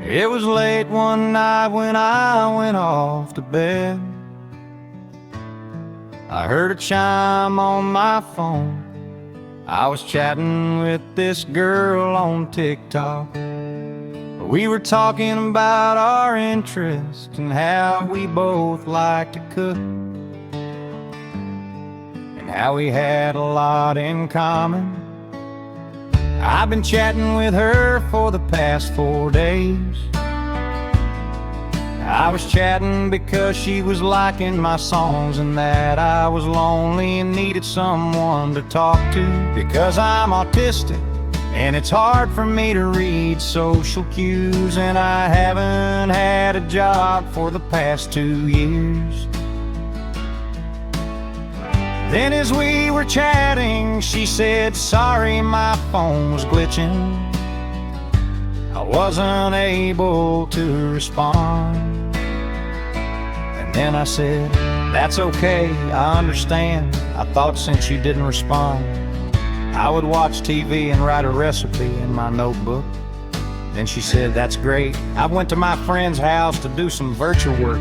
It was late one night when I went off to bed. I heard a chime on my phone. I was chatting with this girl on TikTok. We were talking about our interests and how we both like to cook, and how we had a lot in common. I've been chatting with her for the past 4 days. I was chatting because she was liking my songs and that I was lonely and needed someone to talk to. Because I'm autistic and it's hard for me to read social cues, and I haven't had a job for the past 2 years. Then as we were chatting, she said, sorry, my phone was glitching. I wasn't able to respond. And then I said, that's okay, I understand. I thought since you didn't respond, I would watch TV and write a recipe in my notebook. Then she said, that's great. I went to my friend's house to do some virtual work.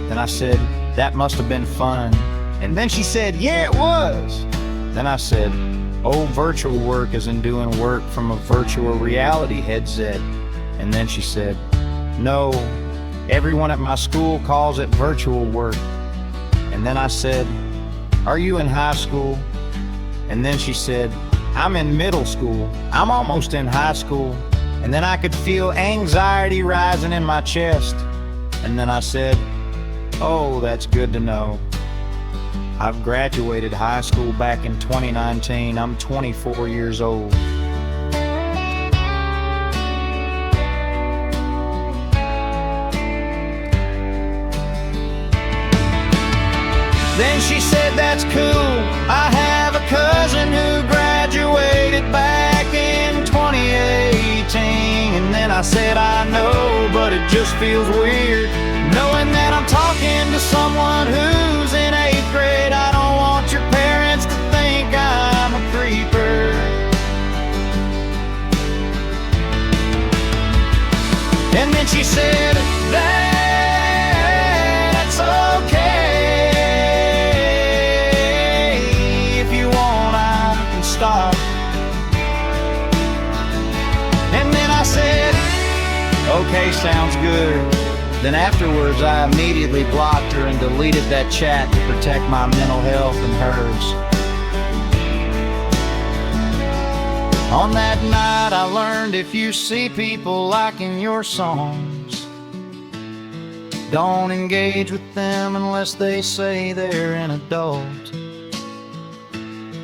Then I said, that must have been fun. And then she said, yeah, it was. Then I said, oh, virtual work is in doing work from a virtual reality headset. And then she said, no, everyone at my school calls it virtual work. And then I said, are you in high school? And then she said, I'm in middle school. I'm almost in high school. And then I could feel anxiety rising in my chest. And then I said, oh, that's good to know. I've graduated high school back in 2019. I'm 24 years old. Then she said, that's cool. I have a cousin who graduated back in 2018. And then I said, I know, but it just feels weird knowing that I'm talking to someone who's in 8th grade. I don't want your parents to think I'm a creeper. And then she said, that's okay. If you want, I can stop. And then I said, okay, sounds good. Then afterwards, I immediately blocked her and deleted that chat to protect my mental health and hers. On that night, I learned if you see people liking your songs, don't engage with them unless they say they're an adult.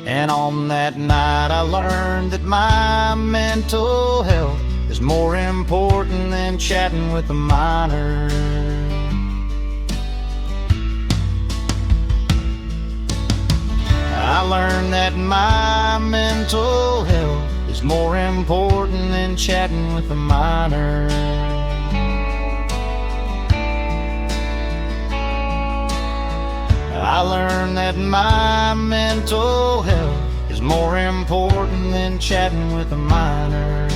And on that night, I learned that my mental health is more important than chatting with a minor. I learned that my mental health is more important than chatting with a minor. I learned that my mental health is more important than chatting with a minor.